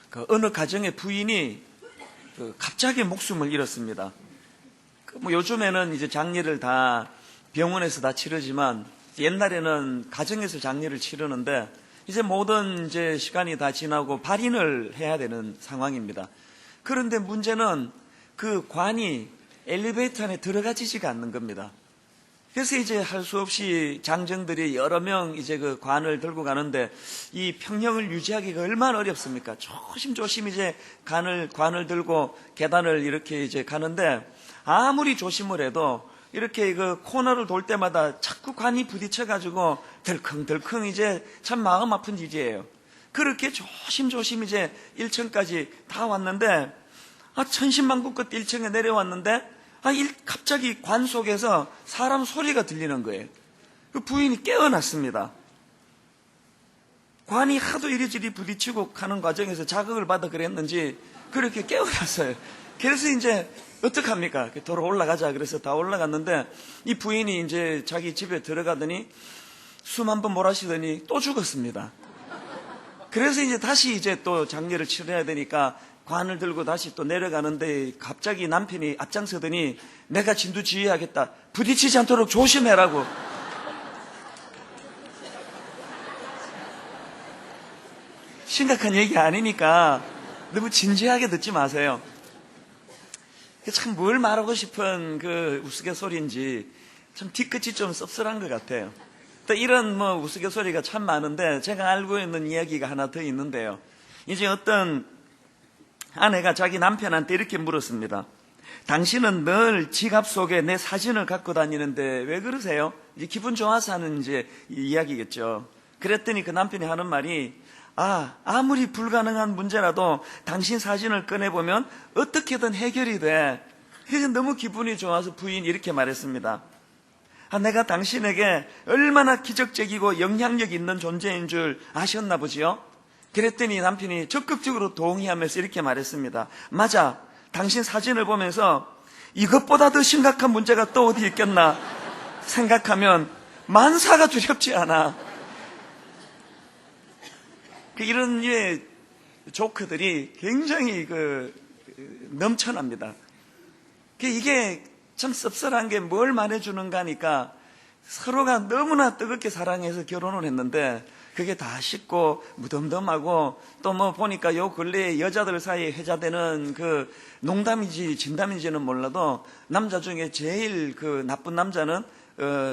그 어느 가정의 부인이 갑자기 목숨을 잃었습니다. 뭐 요즘에는 이제 장례를 다 병원에서 다 치르지만 옛날에는 가정에서 장례를 치르는데 이제 모든 이제 시간이 다 지나고 발인을 해야 되는 상황입니다. 그런데 문제는 그 관이 엘리베이터 안에 들어가지지가 않는 겁니다. 그래서 이제 할 수 없이 장정들이 여러 명 이제 그 관을 들고 가는데 이 평형을 유지하기가 얼마나 어렵습니까? 조심조심 이제 관을 들고 계단을 이렇게 이제 가는데 아무리 조심을 해도 이렇게 그 코너를 돌 때마다 자꾸 관이 부딪혀가지고 덜컹덜컹 이제 참 마음 아픈 일이에요. 그렇게 조심조심 이제 1층까지 다 왔는데 천신만고 끝 1층에 내려왔는데 갑자기 관 속에서 사람 소리가 들리는 거예요. 그 부인이 깨어났습니다. 관이 하도 이리저리 부딪히고 가는 과정에서 자극을 받아 그랬는지 그렇게 깨어났어요. 그래서 이제 어떡합니까? 도로 올라가자. 그래서 다 올라갔는데 이 부인이 이제 자기 집에 들어가더니 숨 한 번 몰아쉬더니 또 죽었습니다. 그래서 이제 다시 이제 또 장례를 치러야 되니까 관을 들고 다시 또 내려가는데 갑자기 남편이 앞장서더니 내가 진두지휘하겠다. 부딪히지 않도록 조심해라고. 심각한 얘기 아니니까 너무 진지하게 듣지 마세요. 참 뭘 말하고 싶은 그 우스갯소리인지 참 뒤끝이 좀 씁쓸한 것 같아요. 또 이런 뭐 우스갯소리가 참 많은데 제가 알고 있는 이야기가 하나 더 있는데요. 이제 어떤 아내가 자기 남편한테 이렇게 물었습니다. 당신은 늘 지갑 속에 내 사진을 갖고 다니는데 왜 그러세요? 이제 기분 좋아서 하는 이제 이야기겠죠. 그랬더니 그 남편이 하는 말이 아무리 불가능한 문제라도 당신 사진을 꺼내보면 어떻게든 해결이 돼. 그래서 너무 기분이 좋아서 부인이 이렇게 말했습니다. 내가 당신에게 얼마나 기적적이고 영향력 있는 존재인 줄 아셨나 보지요? 그랬더니 남편이 적극적으로 동의하면서 이렇게 말했습니다. 맞아. 당신 사진을 보면서 이것보다 더 심각한 문제가 또 어디 있겠나 생각하면 만사가 두렵지 않아. 이런 류의 조크들이 굉장히 넘쳐납니다. 이게 참 씁쓸한 게 뭘 말해주는가 하니까 서로가 너무나 뜨겁게 사랑해서 결혼을 했는데 그게 다 식고 무덤덤하고 또 뭐 보니까 요 근래에 여자들 사이에 회자되는 그 농담인지 진담인지는 몰라도 남자 중에 제일 그 나쁜 남자는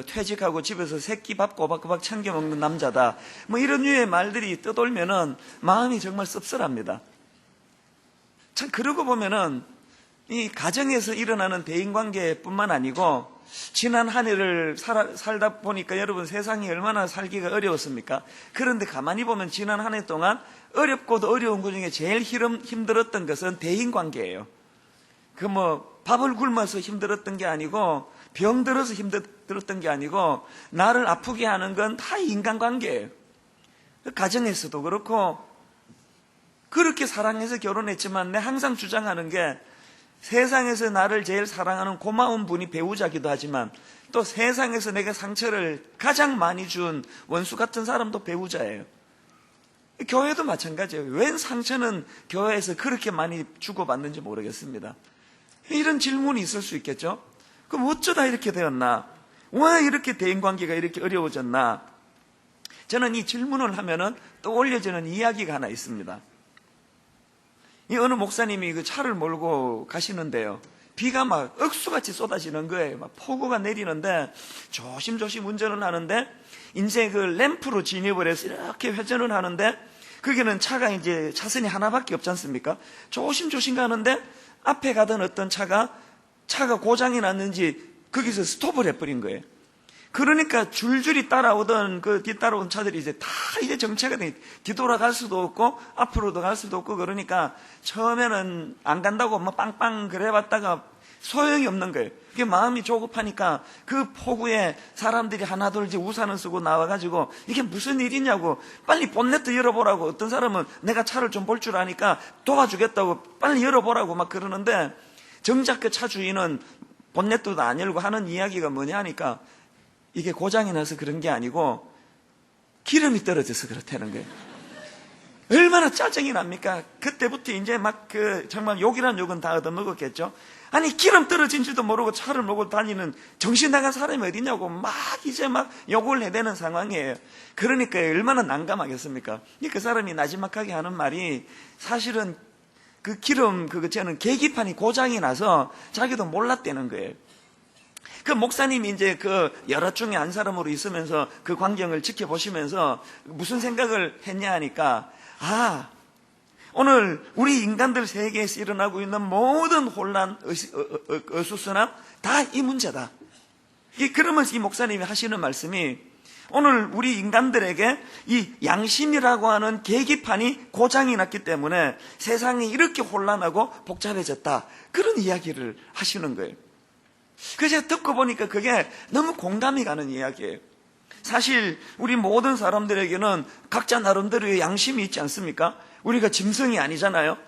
퇴직하고 집에서 새끼 밥 꼬박꼬박 챙겨 먹는 남자다. 뭐 이런 류의 말들이 떠돌면은 마음이 정말 씁쓸합니다. 참 그러고 보면은 이 가정에서 일어나는 대인관계뿐만 아니고 지난 한 해를 살다 보니까 여러분 세상이 얼마나 살기가 어려웠습니까? 그런데 가만히 보면 지난 한 해 동안 어렵고도 어려운 것 중에 제일 힘들었던 것은 대인관계예요. 밥을 굶어서 힘들었던 게 아니고 병들어서 힘들었던 게 아니고 나를 아프게 하는 건 다 인간관계예요. 가정에서도 그렇고 그렇게 사랑해서 결혼했지만 내가 항상 주장하는 게 세상에서 나를 제일 사랑하는 고마운 분이 배우자기도 하지만 또 세상에서 내가 상처를 가장 많이 준 원수 같은 사람도 배우자예요. 교회도 마찬가지예요. 웬 상처는 교회에서 그렇게 많이 주고받는지 모르겠습니다. 이런 질문이 있을 수 있겠죠. 그럼 어쩌다 이렇게 되었나? 왜 이렇게 대인관계가 이렇게 어려워졌나? 저는 이 질문을 하면은 떠올려지는 이야기가 하나 있습니다. 이 어느 목사님이 그 차를 몰고 가시는데요. 비가 막 억수같이 쏟아지는 거예요. 막 폭우가 내리는데 조심조심 운전을 하는데 이제 그 램프로 진입을 해서 이렇게 회전을 하는데 거기는 차가 이제 차선이 하나밖에 없지 않습니까? 조심조심 가는데 앞에 가던 어떤 차가 고장이 났는지 거기서 스톱을 해버린 거예요. 그러니까 줄줄이 따라오던 뒤따라온 차들이 이제 다 이제 정체가 돼. 뒤돌아갈 수도 없고 앞으로도 갈 수도 없고 그러니까 처음에는 안 간다고 막 빵빵 그래봤다가 소용이 없는 거예요. 그게 마음이 조급하니까 그 폭우에 사람들이 하나둘 이제 우산을 쓰고 나와가지고 이게 무슨 일이냐고 빨리 본네트 열어보라고 어떤 사람은 내가 차를 좀 볼 줄 아니까 도와주겠다고 빨리 열어보라고 막 그러는데 정작 그 차 주인은 본네트도 안 열고 하는 이야기가 뭐냐 하니까 이게 고장이 나서 그런 게 아니고 기름이 떨어져서 그렇다는 거예요. 얼마나 짜증이 납니까? 그때부터 이제 막 정말 욕이란 욕은 다 얻어먹었겠죠. 아니, 기름 떨어진 줄도 모르고 차를 몰고 다니는 정신 나간 사람이 어디냐고 막 이제 막 욕을 해대는 상황이에요. 그러니까 얼마나 난감하겠습니까? 그 사람이 나지막하게 하는 말이 사실은 그 기름, 저는 계기판이 고장이 나서 자기도 몰랐다는 거예요. 그 목사님이 이제 여럿 중에 한 사람으로 있으면서 그 광경을 지켜보시면서 무슨 생각을 했냐 하니까, 오늘 우리 인간들 세계에서 일어나고 있는 모든 혼란, 어수선함, 다 이 문제다. 그러면서 이 목사님이 하시는 말씀이, 오늘 우리 인간들에게 이 양심이라고 하는 계기판이 고장이 났기 때문에 세상이 이렇게 혼란하고 복잡해졌다. 그런 이야기를 하시는 거예요. 그래서 제가 듣고 보니까 그게 너무 공감이 가는 이야기예요. 사실 우리 모든 사람들에게는 각자 나름대로의 양심이 있지 않습니까? 우리가 짐승이 아니잖아요.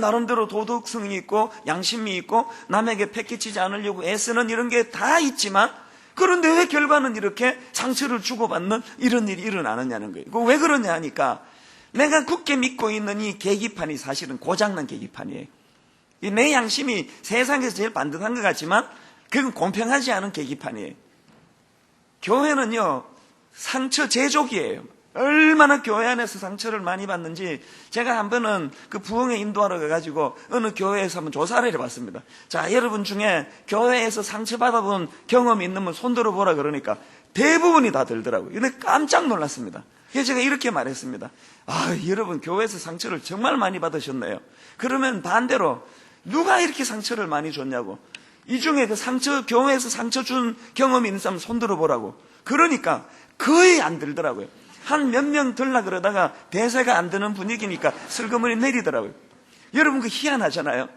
나름대로 도덕성이 있고 양심이 있고 남에게 패기치지 않으려고 애쓰는 이런 게 다 있지만, 그런데 왜 결과는 이렇게 상처를 주고받는 이런 일이 일어나느냐는 거예요. 왜 그러냐 하니까, 내가 굳게 믿고 있는 이 계기판이 사실은 고장난 계기판이에요. 내 양심이 세상에서 제일 반듯한 것 같지만 그건 공평하지 않은 계기판이에요. 교회는요, 상처 제조기예요. 얼마나 교회 안에서 상처를 많이 받는지, 제가 한 번은 그 부흥회 인도하러 가가지고 어느 교회에서 한번 조사를 해봤습니다. 자, 여러분 중에 교회에서 상처받아본 경험이 있는 분 손들어 보라 그러니까 대부분이 다 들더라고요. 근데 깜짝 놀랐습니다. 그래서 제가 이렇게 말했습니다. 여러분 교회에서 상처를 정말 많이 받으셨네요. 그러면 반대로 누가 이렇게 상처를 많이 줬냐고, 이 중에 교회에서 상처 준 경험이 있는 사람 손들어 보라고. 그러니까 거의 안 들더라고요. 한 몇 명 들라 그러다가 대세가 안 드는 분위기니까 슬그머니 내리더라고요. 여러분, 그 희한하잖아요.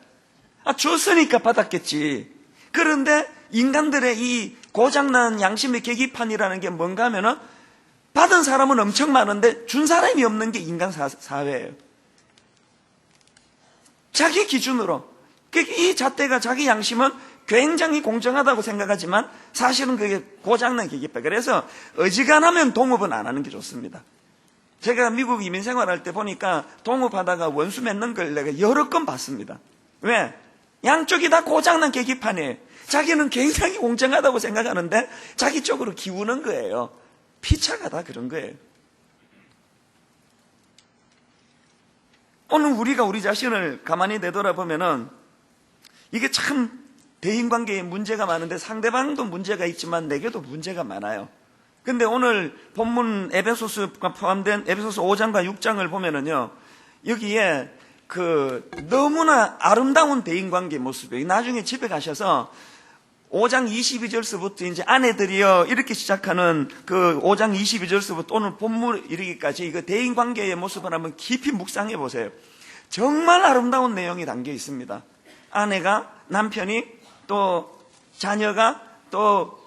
줬으니까 받았겠지. 그런데 인간들의 이 고장난 양심의 계기판이라는 게 뭔가 하면은, 받은 사람은 엄청 많은데 준 사람이 없는 게 인간 사회예요. 자기 기준으로. 이 잣대가, 자기 양심은 굉장히 공정하다고 생각하지만 사실은 그게 고장난 계기판. 그래서 어지간하면 동업은 안 하는 게 좋습니다. 제가 미국 이민 생활할 때 보니까 동업하다가 원수 맺는 걸 내가 여러 건 봤습니다. 왜? 양쪽이 다 고장난 계기판이에요. 자기는 굉장히 공정하다고 생각하는데 자기 쪽으로 기우는 거예요. 피차가 다 그런 거예요. 오늘 우리가 우리 자신을 가만히 되돌아보면은 이게 참 대인관계에 문제가 많은데 상대방도 문제가 있지만 내게도 문제가 많아요. 근데 오늘 본문 에베소서가 포함된 에베소서 5장과 6장을 보면은요, 여기에 너무나 아름다운 대인관계 모습이에요. 나중에 집에 가셔서 5장 22절서부터 이제 아내들이여 이렇게 시작하는 그 5장 22절서부터 오늘 본문 이르기까지 이거 대인관계의 모습을 한번 깊이 묵상해 보세요. 정말 아름다운 내용이 담겨 있습니다. 아내가, 남편이, 또 자녀가, 또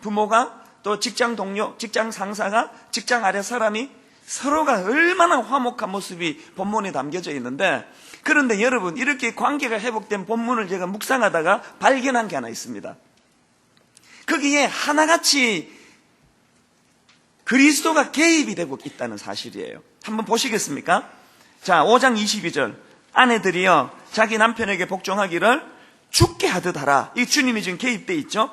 부모가, 또 직장 동료, 직장 상사가, 직장 아래 사람이 서로가 얼마나 화목한 모습이 본문에 담겨져 있는데, 그런데 여러분, 이렇게 관계가 회복된 본문을 제가 묵상하다가 발견한 게 하나 있습니다. 거기에 하나같이 그리스도가 개입이 되고 있다는 사실이에요. 한번 보시겠습니까? 자, 5장 22절. 아내들이여 자기 남편에게 복종하기를 죽게 하듯 하라. 이 주님이 지금 개입되어 있죠.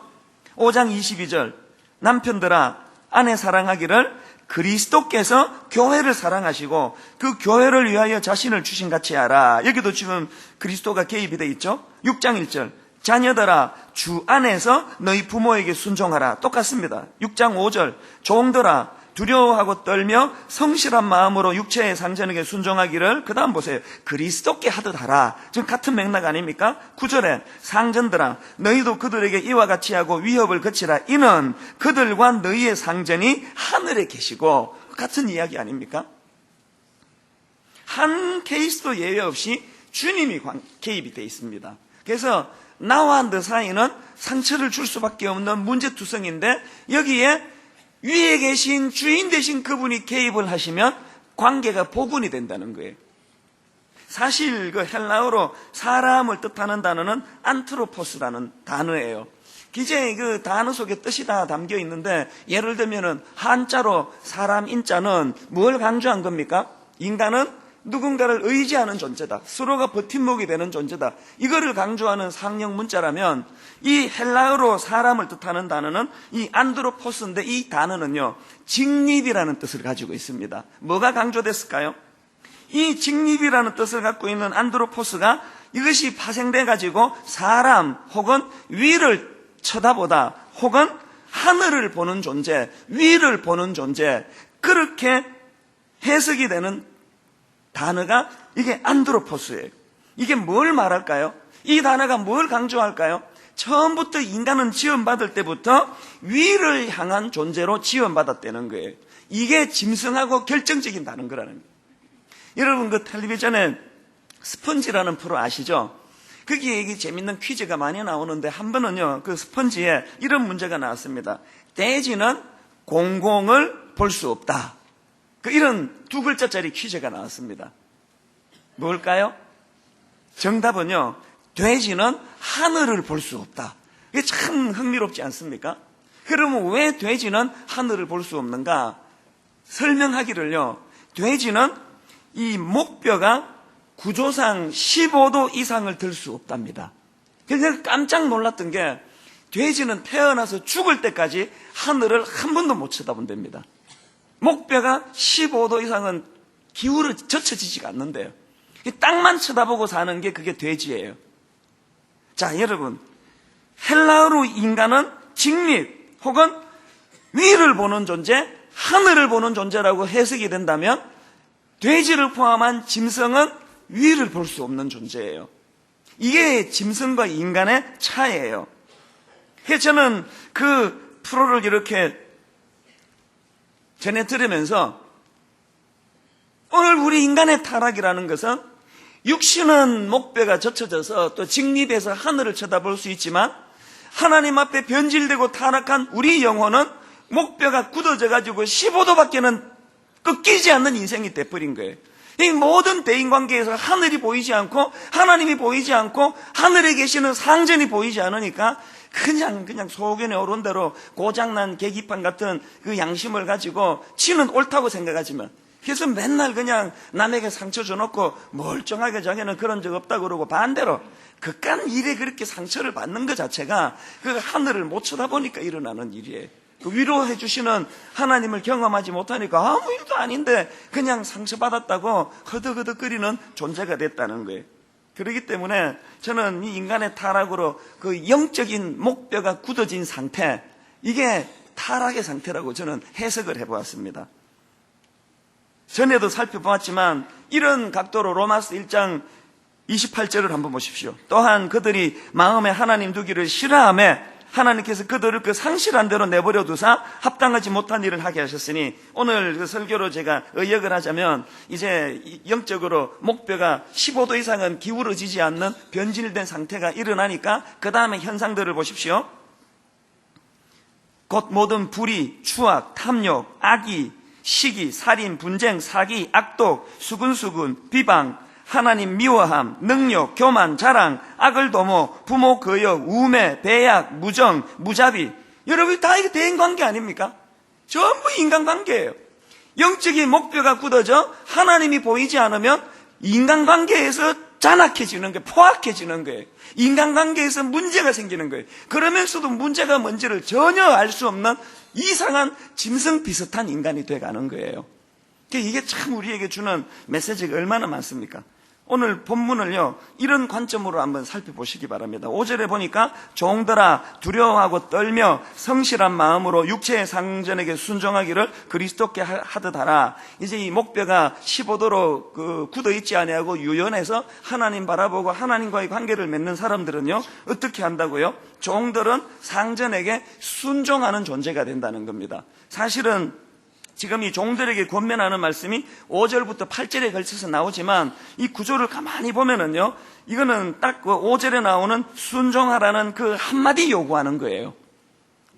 5장 22절. 남편들아 아내 사랑하기를 그리스도께서 교회를 사랑하시고 그 교회를 위하여 자신을 주신 같이 하라. 여기도 지금 그리스도가 개입이 되어 있죠. 6장 1절. 자녀들아 주 안에서 너희 부모에게 순종하라. 똑같습니다. 6장 5절. 종들아 두려워하고 떨며 성실한 마음으로 육체의 상전에게 순종하기를, 그 다음 보세요. 그리스도께 하듯 하라. 지금 같은 맥락 아닙니까? 9절에 상전들아 너희도 그들에게 이와 같이 하고 위협을 거치라. 이는 그들과 너희의 상전이 하늘에 계시고. 같은 이야기 아닙니까? 한 케이스도 예외 없이 주님이 개입이 되어 있습니다. 그래서 나와 너 사이는 상처를 줄 수밖에 없는 문제투성인데, 여기에 위에 계신 주인 되신 그분이 개입을 하시면 관계가 복원이 된다는 거예요. 사실 그 헬라어로 사람을 뜻하는 단어는 안트로포스라는 단어예요. 기재 그 단어 속에 뜻이 다 담겨 있는데, 예를 들면은 한자로 사람 인자는 뭘 강조한 겁니까? 인간은 누군가를 의지하는 존재다. 서로가 버팀목이 되는 존재다. 이거를 강조하는 상형 문자라면 이 헬라어로 사람을 뜻하는 단어는 이 안드로포스인데 이 단어는요, 직립이라는 뜻을 가지고 있습니다. 뭐가 강조됐을까요? 이 직립이라는 뜻을 갖고 있는 안드로포스가 이것이 파생돼 가지고 사람 혹은 위를 쳐다보다 혹은 하늘을 보는 존재, 위를 보는 존재, 그렇게 해석이 되는 단어가 이게 안드로포스예요. 이게 뭘 말할까요? 이 단어가 뭘 강조할까요? 처음부터 인간은 지원받을 때부터 위를 향한 존재로 지원받았다는 거예요. 이게 짐승하고 결정적인 다른 거라는 거예요. 여러분, 그 텔레비전에 스펀지라는 프로 아시죠? 거기에 이게 재밌는 퀴즈가 많이 나오는데 한 번은요, 그 스펀지에 이런 문제가 나왔습니다. 돼지는 공공을 볼 수 없다. 이런 두 글자짜리 퀴즈가 나왔습니다. 뭘까요? 정답은요, 돼지는 하늘을 볼 수 없다. 이게 참 흥미롭지 않습니까? 그러면 왜 돼지는 하늘을 볼 수 없는가? 설명하기를요, 돼지는 이 목뼈가 구조상 15도 이상을 들 수 없답니다. 그래서 깜짝 놀랐던 게 돼지는 태어나서 죽을 때까지 하늘을 한 번도 못 쳐다본답니다. 목뼈가 15도 이상은 젖혀지지가 않는데요. 땅만 쳐다보고 사는 게 그게 돼지예요. 자, 여러분, 헬라어로 인간은 직립 혹은 위를 보는 존재, 하늘을 보는 존재라고 해석이 된다면 돼지를 포함한 짐승은 위를 볼 수 없는 존재예요. 이게 짐승과 인간의 차이예요. 그래서 저는 그 프로를 이렇게 전해 들으면서 오늘 우리 인간의 타락이라는 것은 육신은 목뼈가 젖혀져서 또 직립해서 하늘을 쳐다볼 수 있지만 하나님 앞에 변질되고 타락한 우리 영혼은 목뼈가 굳어져가지고 15도밖에는 꺾이지 않는 인생이 돼버린 거예요. 이 모든 대인관계에서 하늘이 보이지 않고 하나님이 보이지 않고 하늘에 계시는 상전이 보이지 않으니까 그냥 소견에 오른 대로 고장난 계기판 같은 그 양심을 가지고 지는 옳다고 생각하지만 그래서 맨날 그냥 남에게 상처 줘놓고 멀쩡하게 자기는 그런 적 없다고 그러고 반대로 그깟 일에 그렇게 상처를 받는 것 자체가 그 하늘을 못 쳐다보니까 일어나는 일이에요. 그 위로해 주시는 하나님을 경험하지 못하니까 아무 일도 아닌데 그냥 상처받았다고 허덕허덕거리는 존재가 됐다는 거예요. 그렇기 때문에 저는 이 인간의 타락으로 그 영적인 목뼈가 굳어진 상태, 이게 타락의 상태라고 저는 해석을 해보았습니다. 전에도 살펴보았지만 이런 각도로 로마서 1장 28절을 한번 보십시오. 또한 그들이 마음에 하나님 두기를 싫어하며 하나님께서 그들을 그 상실한 대로 내버려 두사 합당하지 못한 일을 하게 하셨으니, 오늘 그 설교로 제가 의역을 하자면 이제 영적으로 목뼈가 15도 이상은 기울어지지 않는 변질된 상태가 일어나니까 그 다음에 현상들을 보십시오. 곧 모든 불의, 추악, 탐욕, 악의, 시기, 살인, 분쟁, 사기, 악독, 수근수근, 비방, 하나님 미워함, 능욕, 교만, 자랑, 악을 도모, 부모 거역, 우매, 배약, 무정, 무자비. 여러분 다 이게 대인관계 아닙니까? 전부 인간관계예요. 영적인 목표가 굳어져 하나님이 보이지 않으면 인간관계에서 잔악해지는 거예요. 포악해지는 거예요. 인간관계에서 문제가 생기는 거예요. 그러면서도 문제가 뭔지를 전혀 알 수 없는 이상한 짐승 비슷한 인간이 돼가는 거예요. 이게 참 우리에게 주는 메시지가 얼마나 많습니까? 오늘 본문을요, 이런 관점으로 한번 살펴보시기 바랍니다. 5절에 보니까 종들아 두려워하고 떨며 성실한 마음으로 육체의 상전에게 순종하기를 그리스도께 하듯 하라. 이제 이 목뼈가 15도로 굳어 있지 아니하고 유연해서 하나님 바라보고 하나님과의 관계를 맺는 사람들은요, 어떻게 한다고요? 종들은 상전에게 순종하는 존재가 된다는 겁니다. 사실은 지금 이 종들에게 권면하는 말씀이 5절부터 8절에 걸쳐서 나오지만 이 구조를 가만히 보면은요, 이거는 딱 그 5절에 나오는 순종하라는 그 한마디 요구하는 거예요.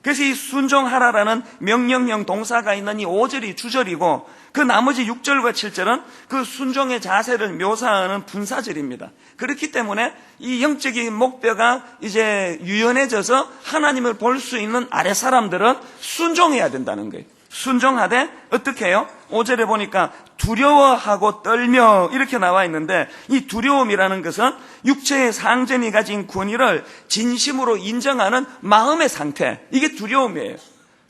그래서 이 순종하라라는 명령형 동사가 있는 이 5절이 주절이고 그 나머지 6절과 7절은 그 순종의 자세를 묘사하는 분사절입니다. 그렇기 때문에 이 영적인 목뼈가 이제 유연해져서 하나님을 볼 수 있는 아랫사람들은 순종해야 된다는 거예요. 순종하되 어떻게 해요? 5절에 보니까 두려워하고 떨며 이렇게 나와 있는데, 이 두려움이라는 것은 육체의 상전이 가진 권위를 진심으로 인정하는 마음의 상태, 이게 두려움이에요.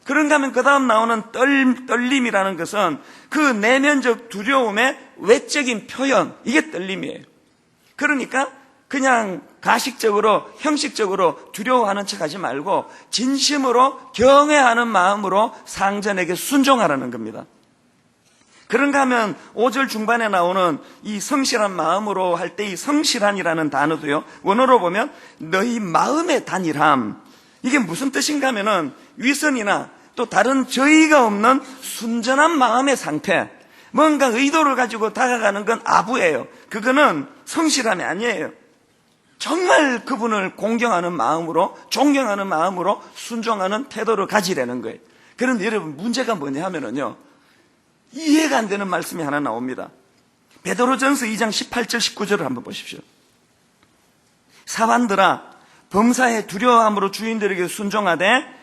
그런가 하면 그 다음 나오는 떨림이라는 것은 그 내면적 두려움의 외적인 표현, 이게 떨림이에요. 그러니까 그냥 가식적으로 형식적으로 두려워하는 척하지 말고 진심으로 경외하는 마음으로 상전에게 순종하라는 겁니다. 그런가 하면 5절 중반에 나오는 이 성실한 마음으로 할 때 이 성실한이라는 단어도요, 원어로 보면 너희 마음의 단일함, 이게 무슨 뜻인가 하면은 위선이나 또 다른 저의가 없는 순전한 마음의 상태, 뭔가 의도를 가지고 다가가는 건 아부예요. 그거는 성실함이 아니에요. 정말 그분을 공경하는 마음으로, 존경하는 마음으로 순종하는 태도를 가지라는 거예요. 그런데 여러분, 문제가 뭐냐 하면은요, 이해가 안 되는 말씀이 하나 나옵니다. 베드로전서 2장 18절 19절을 한번 보십시오. 사관들아, 범사에 두려워함으로 주인들에게 순종하되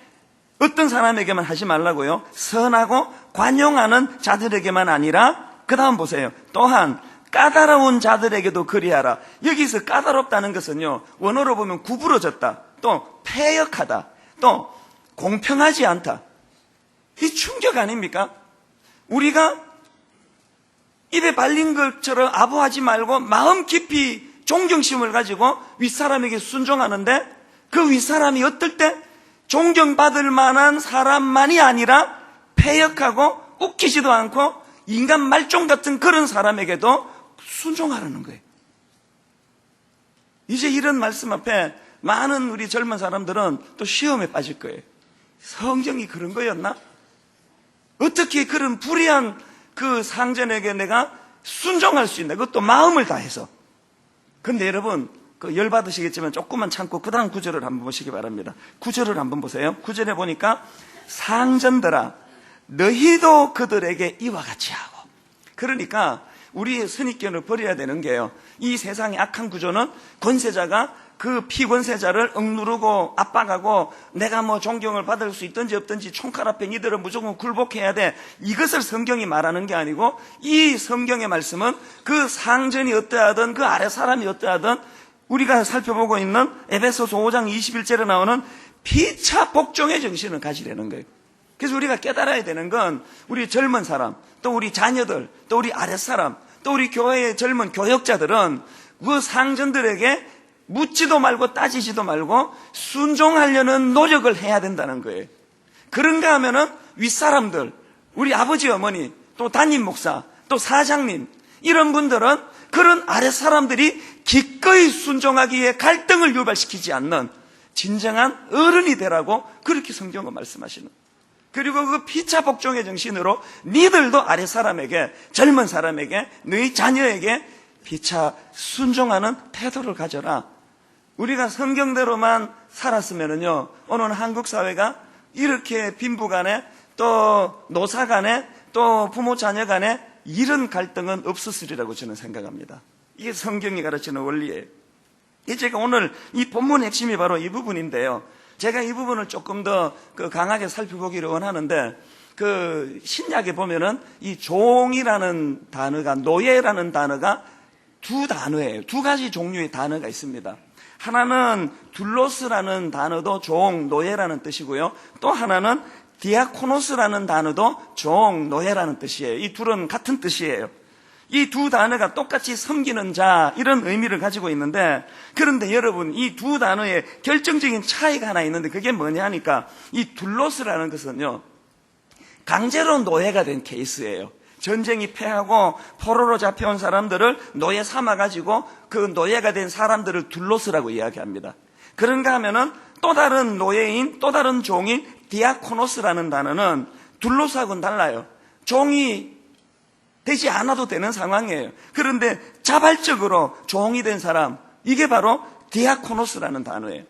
어떤 사람에게만 하지 말라고요? 선하고 관용하는 자들에게만 아니라, 그 다음 보세요. 또한 까다로운 자들에게도 그리하라. 여기서 까다롭다는 것은요, 원어로 보면 구부러졌다, 또 패역하다, 또 공평하지 않다. 이 충격 아닙니까? 우리가 입에 발린 것처럼 아부하지 말고 마음 깊이 존경심을 가지고 윗사람에게 순종하는데, 그 윗사람이 어떨 때 존경받을 만한 사람만이 아니라 패역하고 웃기지도 않고 인간 말종 같은 그런 사람에게도 순종하라는 거예요. 이제 이런 말씀 앞에 많은 우리 젊은 사람들은 또 시험에 빠질 거예요. 성경이 그런 거였나? 어떻게 그런 불의한 그 상전에게 내가 순종할 수 있나? 그것도 마음을 다해서. 근데 여러분, 그 열받으시겠지만 조금만 참고 그 다음 구절을 한번 보시기 바랍니다. 구절을 한번 보세요. 구절에 보니까 상전들아, 너희도 그들에게 이와 같이 하고. 그러니까 우리의 선입견을 버려야 되는 게요, 이 세상의 악한 구조는 권세자가 그 피권세자를 억누르고 압박하고 내가 뭐 존경을 받을 수 있든지 없든지 총칼 앞에 니들은 무조건 굴복해야 돼, 이것을 성경이 말하는 게 아니고, 이 성경의 말씀은 그 상전이 어떠하든 그 아래 사람이 어떠하든 우리가 살펴보고 있는 에베소서 5장 21절에 나오는 피차 복종의 정신을 가지려는 거예요. 그래서 우리가 깨달아야 되는 건, 우리 젊은 사람, 또 우리 자녀들, 또 우리 아랫사람, 또 우리 교회의 젊은 교역자들은 그 상전들에게 묻지도 말고 따지지도 말고 순종하려는 노력을 해야 된다는 거예요. 그런가 하면은 윗사람들, 우리 아버지 어머니, 또 담임 목사, 또 사장님, 이런 분들은 그런 아랫사람들이 기꺼이 순종하기에 갈등을 유발시키지 않는 진정한 어른이 되라고 그렇게 성경은 말씀하시는. 그리고 그 피차 복종의 정신으로 니들도 아랫사람에게, 젊은 사람에게, 너희 자녀에게 피차 순종하는 태도를 가져라. 우리가 성경대로만 살았으면은요, 오늘 한국 사회가 이렇게 빈부 간에, 또 노사 간에, 또 부모 자녀 간에 이런 갈등은 없었으리라고 저는 생각합니다. 이게 성경이 가르치는 원리예요. 제가 오늘 이 본문의 핵심이 바로 이 부분인데요, 제가 이 부분을 조금 더 강하게 살펴보기를 원하는데, 그 신약에 보면은 이 종이라는 단어가, 노예라는 단어가 두 단어예요. 두 가지 종류의 단어가 있습니다. 하나는 둘로스라는 단어도 종, 노예라는 뜻이고요, 또 하나는 디아코노스라는 단어도 종, 노예라는 뜻이에요. 이 둘은 같은 뜻이에요. 이 두 단어가 똑같이 섬기는 자, 이런 의미를 가지고 있는데, 그런데 여러분, 이 두 단어에 결정적인 차이가 하나 있는데, 그게 뭐냐 하니까, 이 둘로스라는 것은요, 강제로 노예가 된 케이스예요. 전쟁이 패하고 포로로 잡혀온 사람들을 노예 삼아가지고 그 노예가 된 사람들을 둘로스라고 이야기합니다. 그런가 하면은 또 다른 노예인, 또 다른 종인 디아코노스라는 단어는 둘로스하고는 달라요. 종이 되지 않아도 되는 상황이에요. 그런데 자발적으로 종이 된 사람, 이게 바로 디아코노스라는 단어예요.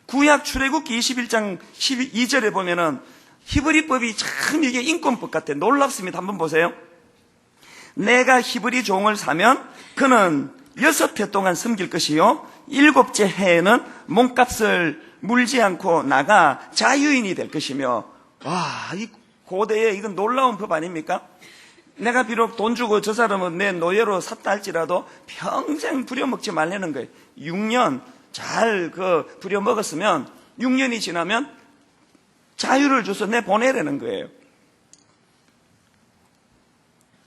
구약 출애굽기 21장 12절에 보면은 히브리법이 참 이게 인권법 같아. 놀랍습니다. 한번 보세요. 내가 히브리 종을 사면 그는 6해 동안 섬길 것이요 7째 해에는 몸값을 물지 않고 나가 자유인이 될 것이며, 와, 이 고대에 이건 놀라운 법 아닙니까? 내가 비록 돈 주고 저 사람은 내 노예로 샀다 할지라도 평생 부려먹지 말라는 거예요. 6년 잘 부려먹었으면 6년이 지나면 자유를 줘서 내보내라는 거예요.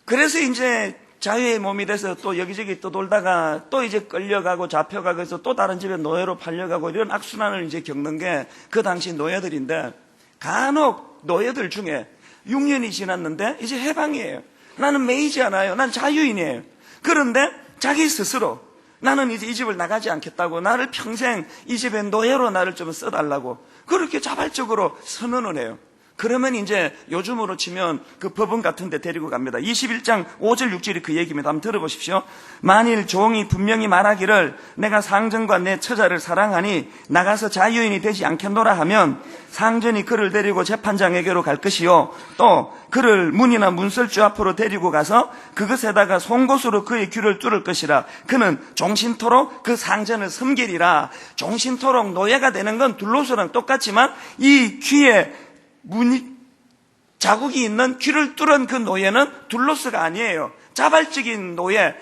그래서 이제 자유의 몸이 돼서 또 여기저기 또 돌다가 또 이제 끌려가고 잡혀가고 해서 또 다른 집에 노예로 팔려가고 이런 악순환을 이제 겪는 게 그 당시 노예들인데, 간혹 노예들 중에 6년이 지났는데 이제 해방이에요. 나는 매이지 않아요. 난 자유인이에요. 그런데 자기 스스로 나는 이제 이 집을 나가지 않겠다고, 나를 평생 이 집에 노예로 나를 좀 써달라고 그렇게 자발적으로 선언을 해요. 그러면 이제 요즘으로 치면 그 법원 같은 데 데리고 갑니다. 21장 5절 6절이 그 얘기입니다. 한번 들어보십시오. 만일 종이 분명히 말하기를 내가 상전과 내 처자를 사랑하니 나가서 자유인이 되지 않겠노라 하면 상전이 그를 데리고 재판장에게로 갈 것이요, 또 그를 문이나 문설주 앞으로 데리고 가서 그것에다가 송곳으로 그의 귀를 뚫을 것이라. 그는 종신토록 그 상전을 섬기리라. 종신토록 노예가 되는 건 둘로서랑 똑같지만 이 귀에 자국이 있는 귀를 뚫은 그 노예는 둘로스가 아니에요. 자발적인 노예,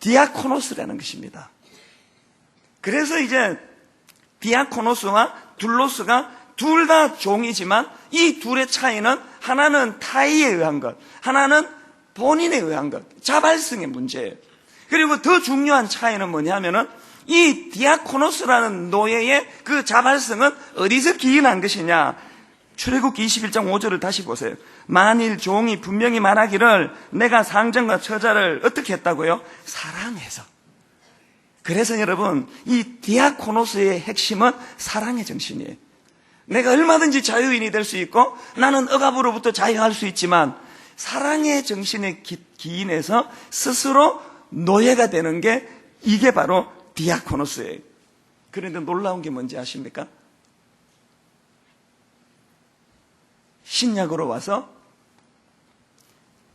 디아코노스라는 것입니다. 그래서 이제 디아코노스와 둘로스가 둘 다 종이지만 이 둘의 차이는 하나는 타의에 의한 것, 하나는 본인에 의한 것, 자발성의 문제예요. 그리고 더 중요한 차이는 뭐냐면은 이 디아코노스라는 노예의 그 자발성은 어디서 기인한 것이냐. 출애굽기 21장 5절을 다시 보세요. 만일 종이 분명히 말하기를 내가 상전과 처자를 어떻게 했다고요? 사랑해서. 그래서 여러분, 이 디아코노스의 핵심은 사랑의 정신이에요. 내가 얼마든지 자유인이 될 수 있고 나는 억압으로부터 자유할 수 있지만 사랑의 정신에 기인해서 스스로 노예가 되는 게, 이게 바로 디아코노스예요. 그런데 놀라운 게 뭔지 아십니까? 신약으로 와서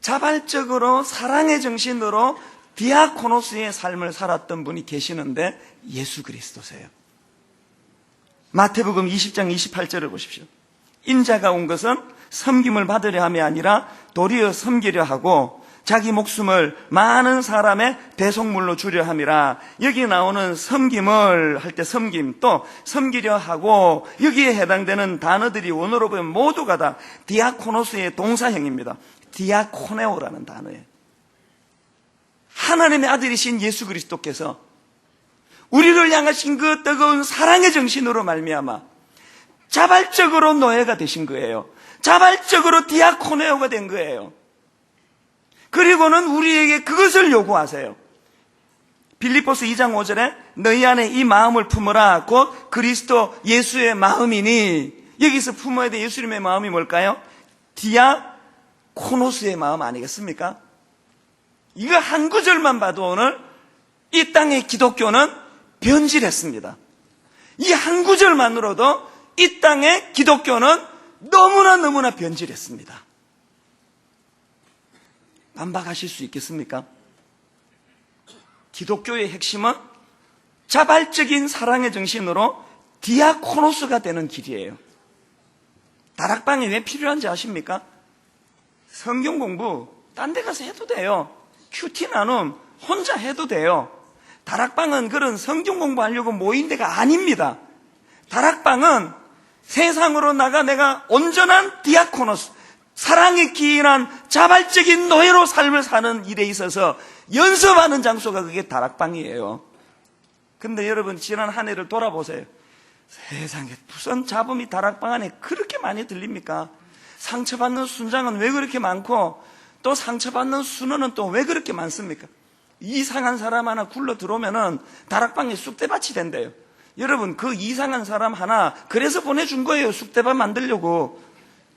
자발적으로 사랑의 정신으로 디아코노스의 삶을 살았던 분이 계시는데 예수 그리스도세요. 마태복음 20장 28절을 보십시오. 인자가 온 것은 섬김을 받으려 함이 아니라 도리어 섬기려 하고 자기 목숨을 많은 사람의 대속물로 주려 함이라. 여기 나오는 섬김을 할 때 섬김, 또 섬기려 하고, 여기에 해당되는 단어들이 원어로 보면 모두가 다 디아코노스의 동사형입니다. 디아코네오라는 단어예요. 하나님의 아들이신 예수 그리스도께서 우리를 향하신 그 뜨거운 사랑의 정신으로 말미암아 자발적으로 노예가 되신 거예요. 자발적으로 디아코네오가 된 거예요. 그리고는 우리에게 그것을 요구하세요. 빌립보서 2장 5절에 너희 안에 이 마음을 품으라. 곧 그리스도 예수의 마음이니. 여기서 품어야 될 예수님의 마음이 뭘까요? 디아코노스의 마음 아니겠습니까? 이거 한 구절만 봐도 오늘 이 땅의 기독교는 변질했습니다. 이 한 구절만으로도 이 땅의 기독교는 너무나 변질했습니다. 반박하실 수 있겠습니까? 기독교의 핵심은 자발적인 사랑의 정신으로 디아코노스가 되는 길이에요. 다락방이 왜 필요한지 아십니까? 성경 공부 딴 데 가서 해도 돼요. 큐티 나눔 혼자 해도 돼요. 다락방은 그런 성경 공부하려고 모인 데가 아닙니다. 다락방은 세상으로 나가 내가 온전한 디아코노스, 사랑에 기인한 자발적인 노예로 삶을 사는 일에 있어서 연습하는 장소가 그게 다락방이에요. 근데 여러분, 지난 한 해를 돌아보세요. 세상에 무슨 잡음이 다락방 안에 그렇게 많이 들립니까? 상처받는 순장은 왜 그렇게 많고, 또 상처받는 순원은 또 왜 그렇게 많습니까? 이상한 사람 하나 굴러 들어오면은 다락방에 쑥대밭이 된대요. 여러분, 그 이상한 사람 하나 그래서 보내준 거예요. 쑥대밭 만들려고.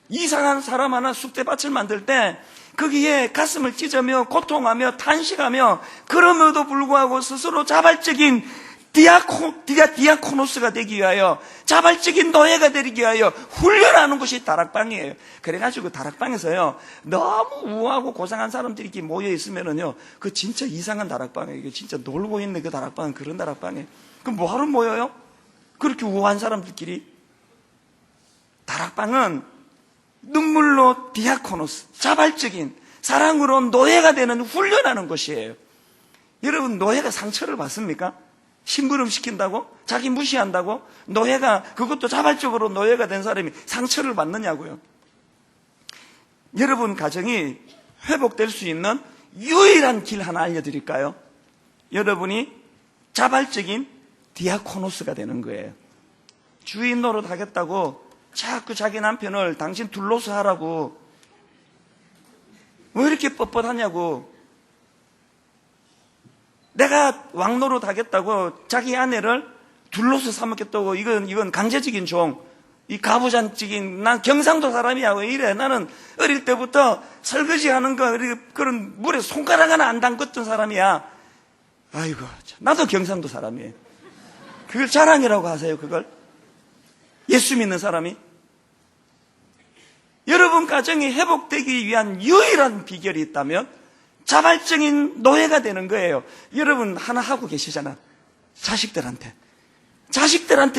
이상한 사람 하나 쑥대밭을 만들 때 거기에 가슴을 찢으며 고통하며 탄식하며, 그럼에도 불구하고 스스로 자발적인 디아코노스가 되기 위하여, 자발적인 노예가 되기 위하여 훈련하는 것이 다락방이에요. 그래가지고 다락방에서요, 너무 우아하고 고상한 사람들이 이렇게 모여 있으면은요, 그 진짜 이상한 다락방이에요. 진짜 놀고 있는 그 다락방은 그런 다락방이에요. 그럼 뭐하러 모여요? 그렇게 우아한 사람들끼리. 다락방은 눈물로 디아코노스, 자발적인 사랑으로 노예가 되는 훈련하는 것이에요. 여러분, 노예가 상처를 받습니까? 심부름 시킨다고? 자기 무시한다고? 노예가, 그것도 자발적으로 노예가 된 사람이 상처를 받느냐고요. 여러분 가정이 회복될 수 있는 유일한 길 하나 알려드릴까요? 여러분이 자발적인 디아코노스가 되는 거예요. 주인 노릇 하겠다고 자꾸 자기 남편을 당신 둘러서 하라고, 왜 이렇게 뻣뻣하냐고, 내가 왕노릇 하겠다고 자기 아내를 둘러서 사먹겠다고, 이건 강제적인 종, 이 가부장적인, 난 경상도 사람이야. 왜 이래? 나는 어릴 때부터 설거지 하는 거, 그런 물에 손가락 하나 안 담궜던 사람이야. 아이고, 나도 경상도 사람이에요. 그걸 자랑이라고 하세요, 그걸? 예수 믿는 사람이? 여러분 가정이 회복되기 위한 유일한 비결이 있다면 자발적인 노예가 되는 거예요. 여러분 하나 하고 계시잖아. 자식들한테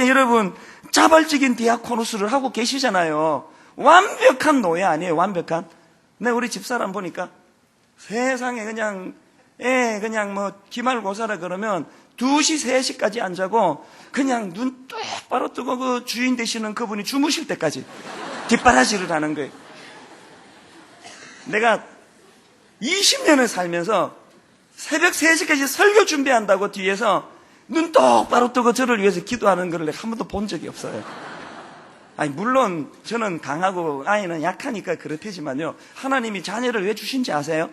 여러분 자발적인 디아코노스를 하고 계시잖아요. 완벽한 노예 아니에요, 완벽한. 내가 우리 집사람 보니까 세상에 그냥 뭐 기말고사라 그러면 2시, 3시까지 안 자고 그냥 눈 똑바로 뜨고 그 주인 되시는 그분이 주무실 때까지 뒷바라지를 하는 거예요. 내가 20년을 살면서 새벽 3시까지 설교 준비한다고 뒤에서 눈 똑바로 뜨고 저를 위해서 기도하는 걸 내가 한 번도 본 적이 없어요. 아니, 물론 저는 강하고 아이는 약하니까 그렇대지만요, 하나님이 자녀를 왜 주신지 아세요?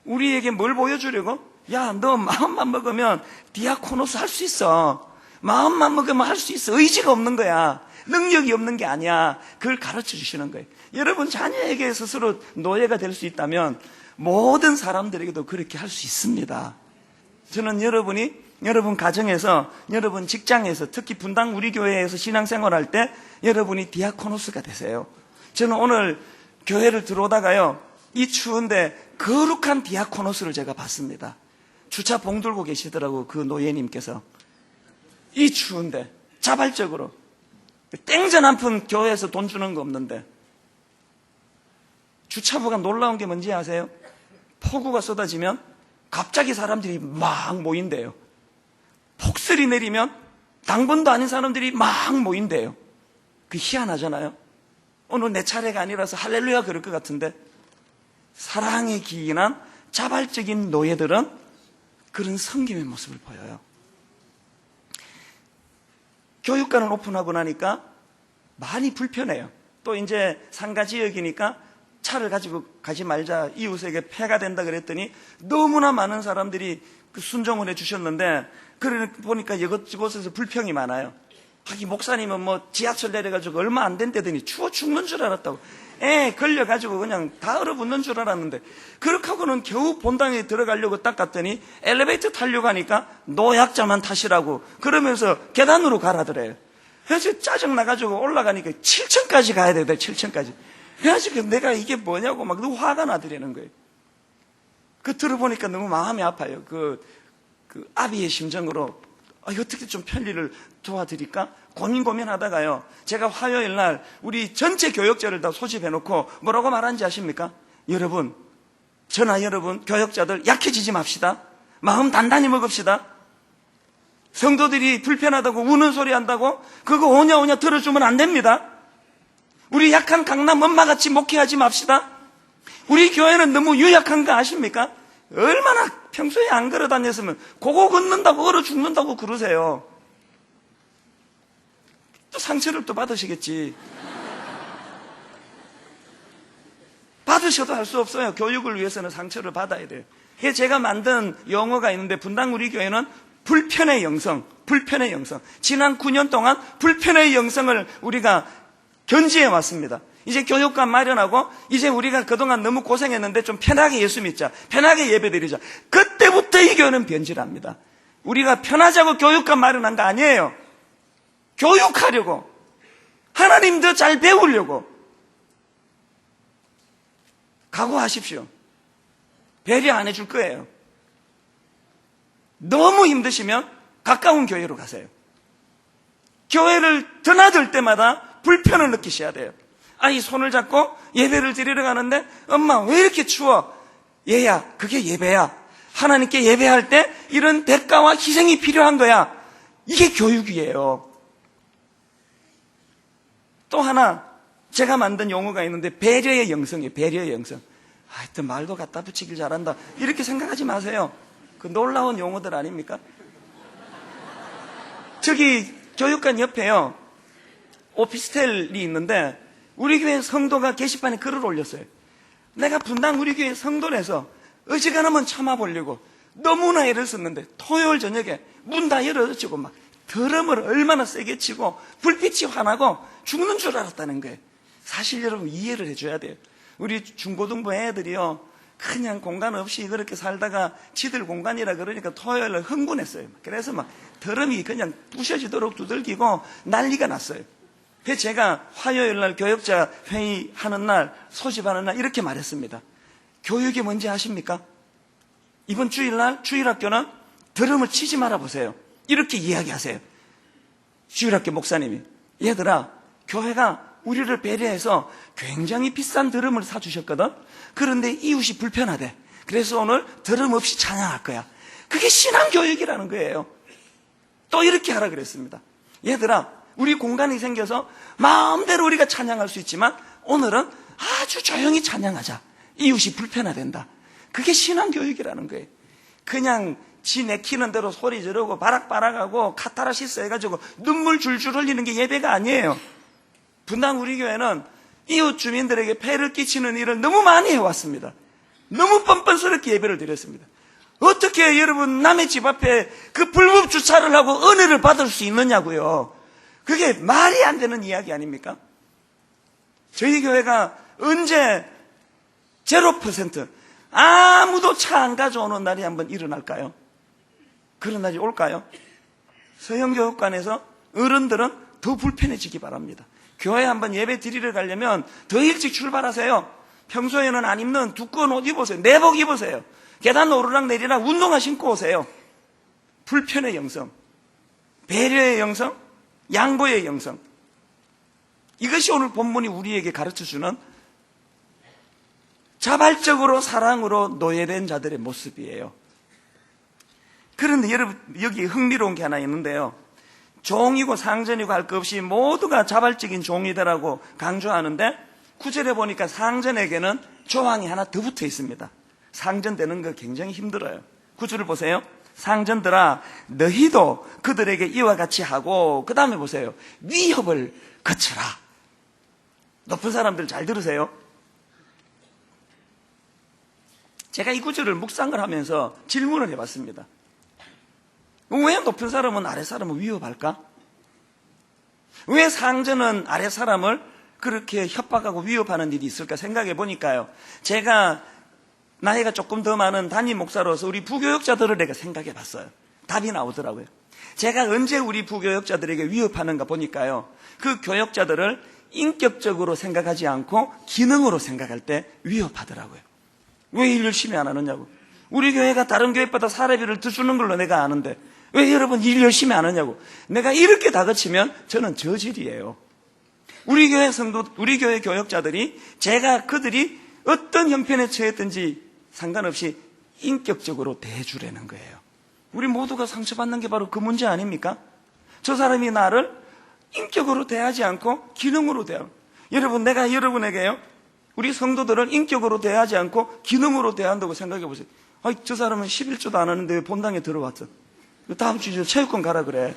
우리에게 뭘 보여주려고? 야, 너 마음만 먹으면 디아코노스 할 수 있어. 마음만 먹으면 할 수 있어. 의지가 없는 거야. 능력이 없는 게 아니야. 그걸 가르쳐 주시는 거예요. 여러분 자녀에게 스스로 노예가 될 수 있다면 모든 사람들에게도 그렇게 할 수 있습니다. 저는 여러분 가정에서, 여러분 직장에서, 특히 분당 우리 교회에서 신앙생활할 때 여러분이 디아코노스가 되세요. 저는 오늘 교회를 들어오다가요, 이 추운데 거룩한 디아코노스를 제가 봤습니다. 주차 봉 들고 계시더라고, 그 노예님께서. 이 추운데 자발적으로 땡전 한 푼 교회에서 돈 주는 거 없는데. 주차부가 놀라운 게 뭔지 아세요? 폭우가 쏟아지면 갑자기 사람들이 막 모인대요. 폭설이 내리면 당번도 아닌 사람들이 막 모인대요. 그 희한하잖아요. 오늘 내 차례가 아니라서 할렐루야 그럴 것 같은데, 사랑에 기인한 자발적인 노예들은 그런 섬김의 모습을 보여요. 교육관을 오픈하고 나니까 많이 불편해요. 또 이제 상가 지역이니까 차를 가지고 가지 말자, 이웃에게 폐가 된다 그랬더니 너무나 많은 사람들이 그 순종을 해주셨는데, 그러니까 보니까 이곳저곳에서 불평이 많아요. 하기 목사님은 뭐 지하철 내려가지고 얼마 안 된다더니 추워 죽는 줄 알았다고. 걸려가지고 그냥 다 얼어붙는 줄 알았는데, 그렇게 하고는 겨우 본당에 들어가려고 딱 갔더니 엘리베이터 타려고 하니까 노약자만 타시라고 그러면서 계단으로 가라더래요. 그래서 짜증나가지고 올라가니까 7층까지 가야 되더래, 7층까지. 그래가지고 내가 이게 뭐냐고 막 너무 화가 나더라는 거예요. 그 들어보니까 너무 마음이 아파요. 그 아비의 심정으로, 어떻게 좀 편리를 도와드릴까? 고민하다가요, 제가 화요일 날 우리 전체 교역자를 다 소집해놓고 뭐라고 말하는지 아십니까? 여러분, 저나 여러분 교역자들 약해지지 맙시다. 마음 단단히 먹읍시다. 성도들이 불편하다고 우는 소리 한다고 그거 오냐 들어주면 안 됩니다. 우리 약한 강남 엄마같이 목회하지 맙시다. 우리 교회는 너무 유약한 거 아십니까? 얼마나 평소에 안 걸어 다녔으면 고고 걷는다고 얼어 죽는다고 그러세요. 또 상처를 또 받으시겠지. 받으셔도 할 수 없어요. 교육을 위해서는 상처를 받아야 돼요. 이게 제가 만든 용어가 있는데, 분당 우리 교회는 불편의 영성. 지난 9년 동안 불편의 영성을 우리가 견지해 왔습니다. 이제 교육관 마련하고, 이제 우리가 그동안 너무 고생했는데 좀 편하게 예수 믿자, 편하게 예배드리자. 그때부터 이 교회는 변질합니다. 우리가 편하자고 교육관 마련한 거 아니에요. 교육하려고, 하나님 더 잘 배우려고. 각오하십시오. 배려 안 해줄 거예요. 너무 힘드시면 가까운 교회로 가세요. 교회를 드나들 때마다 불편을 느끼셔야 돼요. 아이 손을 잡고 예배를 드리러 가는데 엄마 왜 이렇게 추워? 얘야, 그게 예배야. 하나님께 예배할 때 이런 대가와 희생이 필요한 거야. 이게 교육이에요. 또 하나 제가 만든 용어가 있는데 배려의 영성이에요. 배려의 영성. 하여튼 말도 갖다 붙이길 잘한다 이렇게 생각하지 마세요. 그 놀라운 용어들 아닙니까? 저기 교육관 옆에요 오피스텔이 있는데 우리 교회 성도가 게시판에 글을 올렸어요. 내가 분당 우리 교회 성도라서 어지간하면 참아보려고 너무나 애를 썼는데 토요일 저녁에 문 다 열어지고 막 드럼을 얼마나 세게 치고 불빛이 환하고 죽는 줄 알았다는 거예요. 사실 여러분 이해를 해줘야 돼요. 우리 중고등부 애들이요 그냥 공간 없이 그렇게 살다가 지들 공간이라 그러니까 토요일날 흥분했어요. 그래서 막 드럼이 그냥 부셔지도록 두들기고 난리가 났어요. 그래서 제가 화요일날 교역자 회의하는 날 소집하는 날 이렇게 말했습니다. 교육이 뭔지 아십니까? 이번 주일날 주일학교는 드럼을 치지 말아 보세요. 이렇게 이야기하세요. 주일학교 목사님이 얘들아 교회가 우리를 배려해서 굉장히 비싼 드럼을 사주셨거든. 그런데 이웃이 불편하대. 그래서 오늘 드럼 없이 찬양할 거야. 그게 신앙교육이라는 거예요. 또 이렇게 하라 그랬습니다. 얘들아 우리 공간이 생겨서 마음대로 우리가 찬양할 수 있지만 오늘은 아주 조용히 찬양하자. 이웃이 불편하댄다. 그게 신앙교육이라는 거예요. 그냥 지 내키는 대로 소리 지르고 바락바락하고 카타르시스 해가지고 눈물 줄줄 흘리는 게 예배가 아니에요. 분당 우리 교회는 이웃 주민들에게 폐를 끼치는 일을 너무 많이 해왔습니다. 너무 뻔뻔스럽게 예배를 드렸습니다. 어떻게 여러분 남의 집 앞에 그 불법 주차를 하고 은혜를 받을 수 있느냐고요. 그게 말이 안 되는 이야기 아닙니까? 저희 교회가 언제 0% 아무도 차 안 가져오는 날이 한번 일어날까요? 그런 날이 올까요? 서영교육관에서 어른들은 더 불편해지기 바랍니다. 교회 한번 예배 드리러 가려면 더 일찍 출발하세요. 평소에는 안 입는 두꺼운 옷 입으세요. 내복 입으세요. 계단 오르락 내리락 운동화 신고 오세요. 불편의 영성, 배려의 영성, 양보의 영성. 이것이 오늘 본문이 우리에게 가르쳐주는 자발적으로 사랑으로 노예된 자들의 모습이에요. 그런데 여러분 여기 흥미로운 게 하나 있는데요. 종이고 상전이고 할 것 없이 모두가 자발적인 종이다라고 강조하는데 9절에 보니까 상전에게는 조항이 하나 더 붙어 있습니다. 상전되는 거 굉장히 힘들어요. 9절을 보세요. 상전들아 너희도 그들에게 이와 같이 하고 그 다음에 보세요. 위협을 거쳐라. 높은 사람들 잘 들으세요. 제가 이 9절을 묵상을 하면서 질문을 해봤습니다. 왜 높은 사람은 아래 사람을 위협할까? 왜 상전은 아래 사람을 그렇게 협박하고 위협하는 일이 있을까 생각해 보니까요. 제가 나이가 조금 더 많은 담임 목사로서 우리 부교역자들을 내가 생각해 봤어요. 답이 나오더라고요. 제가 언제 우리 부교역자들에게 위협하는가 보니까요. 그 교역자들을 인격적으로 생각하지 않고 기능으로 생각할 때 위협하더라고요. 왜 일 열심히 안 하느냐고. 우리 교회가 다른 교회보다 사례비를 더 주는 걸로 내가 아는데 왜 여러분 일 열심히 안 하냐고. 내가 이렇게 다그치면 저는 저질이에요. 우리 교회 성도, 우리 교회 교역자들이 제가 그들이 어떤 형편에 처했든지 상관없이 인격적으로 대해주라는 거예요. 우리 모두가 상처받는 게 바로 그 문제 아닙니까? 저 사람이 나를 인격으로 대하지 않고 기능으로 대하고. 여러분 내가 여러분에게요 우리 성도들을 인격으로 대하지 않고 기능으로 대한다고 생각해 보세요. 아이, 저 사람은 11조도 안 하는데 왜 본당에 들어왔어? 다음 주에 체육관 가라 그래.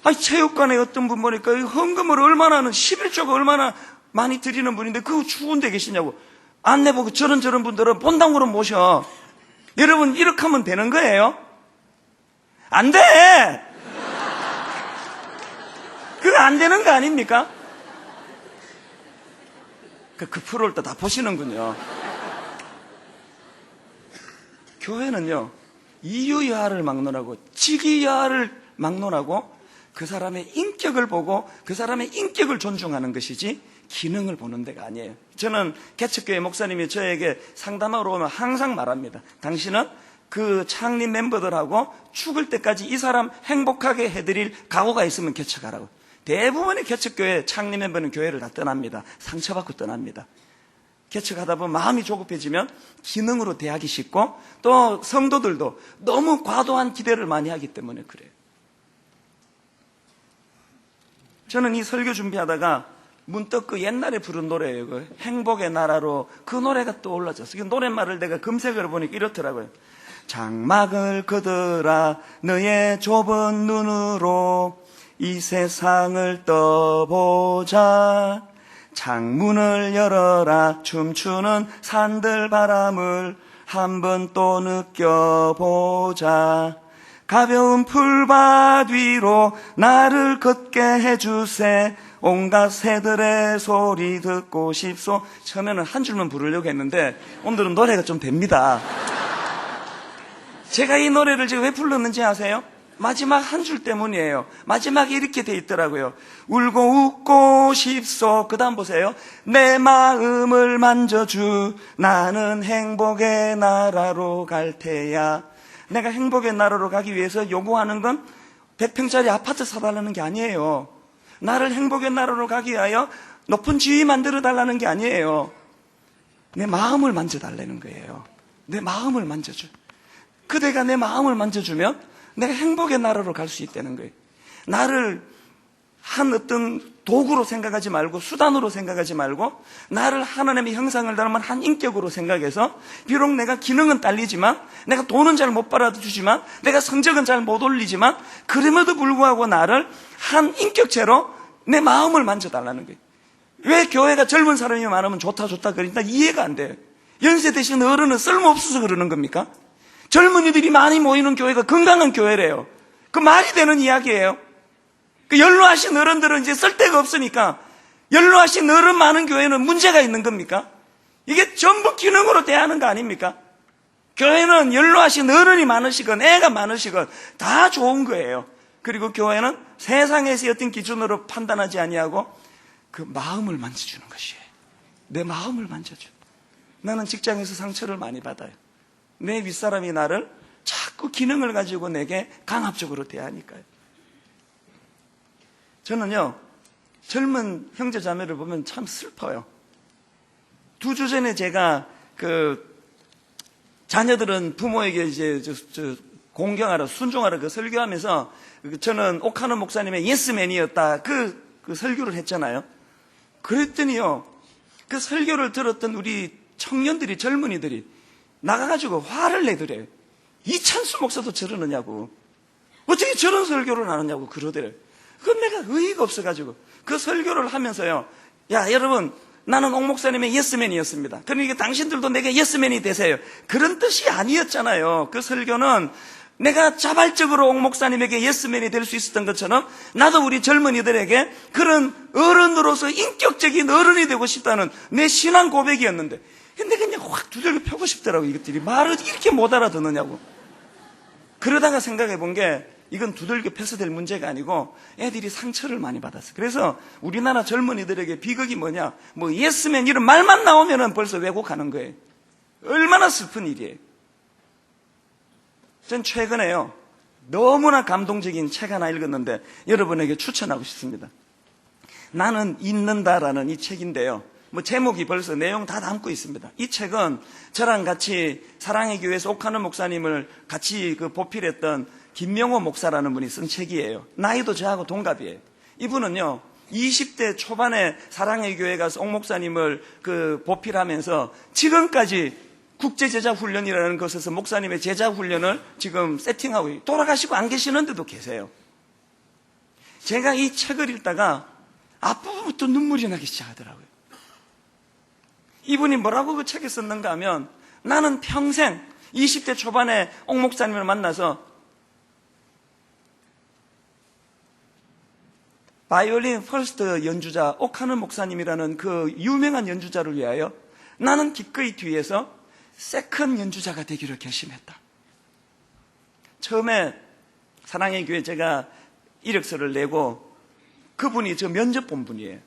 아니, 체육관에 어떤 분 보니까 헌금을 얼마나 하는 11조가 얼마나 많이 드리는 분인데 그거 추운 데 계시냐고. 안내 보고 저런 분들은 본당으로 모셔. 여러분 이렇게 하면 되는 거예요? 안 돼. 그거 안 되는 거 아닙니까? 그 프로를 또 다 보시는군요. 교회는요 이유야를 막론하고 직이야를 막론하고 그 사람의 인격을 보고 그 사람의 인격을 존중하는 것이지 기능을 보는 데가 아니에요. 저는 개척교회 목사님이 저에게 상담하러 오면 항상 말합니다. 당신은 그 창립 멤버들하고 죽을 때까지 이 사람 행복하게 해드릴 각오가 있으면 개척하라고. 대부분의 개척교회 창립 멤버는 교회를 다 떠납니다. 상처받고 떠납니다. 개척하다 보면 마음이 조급해지면 기능으로 대하기 쉽고, 또 성도들도 너무 과도한 기대를 많이 하기 때문에 그래요. 저는 이 설교 준비하다가 문득 그 옛날에 부른 노래예요. 그 행복의 나라로, 그 노래가 떠올라졌어요. 그 노랫말을 내가 검색을 해보니까 이렇더라고요. 장막을 걷으라 너의 좁은 눈으로 이 세상을 떠보자. 창문을 열어라 춤추는 산들 바람을 한번 또 느껴보자. 가벼운 풀밭 위로 나를 걷게 해주세. 온갖 새들의 소리 듣고 싶소. 처음에는 한 줄만 부르려고 했는데 오늘은 노래가 좀 됩니다. 제가 이 노래를 지금 왜 불렀는지 아세요? 마지막 한 줄 때문이에요. 마지막에 이렇게 돼 있더라고요. 울고 웃고 싶소. 그 다음 보세요. 내 마음을 만져주. 나는 행복의 나라로 갈 테야. 내가 행복의 나라로 가기 위해서 요구하는 건 100평짜리 아파트 사달라는 게 아니에요. 나를 행복의 나라로 가기 위하여 높은 지위 만들어 달라는 게 아니에요. 내 마음을 만져달라는 거예요. 내 마음을 만져줘. 그대가 내 마음을 만져주면 내가 행복의 나라로 갈 수 있다는 거예요. 나를 한 어떤 도구로 생각하지 말고, 수단으로 생각하지 말고, 나를 하나님의 형상을 닮은 한 인격으로 생각해서, 비록 내가 기능은 딸리지만, 내가 돈은 잘 못 벌어주지만, 내가 성적은 잘 못 올리지만, 그럼에도 불구하고 나를 한 인격체로 내 마음을 만져달라는 거예요. 왜 교회가 젊은 사람이 많으면 좋다 그러니까 이해가 안 돼요. 연세 드신 어른은 쓸모없어서 그러는 겁니까? 젊은이들이 많이 모이는 교회가 건강한 교회래요. 그 말이 되는 이야기예요. 그 연로하신 어른들은 이제 쓸데가 없으니까, 연로하신 어른 많은 교회는 문제가 있는 겁니까? 이게 전부 기능으로 대하는 거 아닙니까? 교회는 연로하신 어른이 많으시건 애가 많으시건 다 좋은 거예요. 그리고 교회는 세상에서의 어떤 기준으로 판단하지 아니하고 그 마음을 만져주는 것이에요. 내 마음을 만져줘. 나는 직장에서 상처를 많이 받아요. 내 윗사람이 나를 자꾸 기능을 가지고 내게 강압적으로 대하니까요. 저는요, 젊은 형제 자매를 보면 참 슬퍼요. 2주 전에 제가 자녀들은 부모에게 이제 공경하라, 순종하라 그 설교하면서, 저는 옥하는 목사님의 예스맨이었다 그 설교를 했잖아요. 그랬더니요, 그 설교를 들었던 우리 청년들이, 젊은이들이 나가가지고 화를 내더래요. 이찬수 목사도 저러느냐고, 어떻게 저런 설교를 하느냐고 그러더래요. 그건 내가 의의가 없어가지고 그 설교를 하면서요, 야 여러분, 나는 옥 목사님의 예스맨이었습니다. 그러니까 당신들도 내게 예스맨이 되세요. 그런 뜻이 아니었잖아요. 그 설교는 내가 자발적으로 옥 목사님에게 예스맨이 될 수 있었던 것처럼 나도 우리 젊은이들에게 그런 어른으로서 인격적인 어른이 되고 싶다는 내 신앙 고백이었는데, 근데 그냥 확 두들겨 펴고 싶더라고. 이것들이 말을 이렇게 못 알아듣느냐고. 그러다가 생각해 본 게, 이건 두들겨 패서 될 문제가 아니고 애들이 상처를 많이 받았어. 그래서 우리나라 젊은이들에게 비극이 뭐냐, 뭐 예스맨 이런 말만 나오면은 벌써 왜곡하는 거예요. 얼마나 슬픈 일이에요. 전 최근에요, 너무나 감동적인 책 하나 읽었는데 여러분에게 추천하고 싶습니다. 나는 잊는다라는 이 책인데요, 뭐 제목이 벌써 내용 다 담고 있습니다. 이 책은 저랑 같이 사랑의 교회에서 옥하는 목사님을 같이 보필했던 김명호 목사라는 분이 쓴 책이에요. 나이도 저하고 동갑이에요. 이분은요, 20대 초반에 사랑의 교회 가서 옥 목사님을 보필하면서 지금까지 국제제자훈련이라는 것에서 목사님의 제자훈련을 지금 세팅하고 돌아가시고 안 계시는데도 계세요. 제가 이 책을 읽다가 앞부분부터 눈물이 나기 시작하더라고요. 이분이 뭐라고 그 책에 썼는가 하면, 나는 평생 20대 초반에 옥 목사님을 만나서 바이올린 퍼스트 연주자 옥하는 목사님이라는 그 유명한 연주자를 위하여 나는 기꺼이 뒤에서 세컨 연주자가 되기로 결심했다. 처음에 사랑의 교회 제가 이력서를 내고 그분이 저 면접 본 분이에요.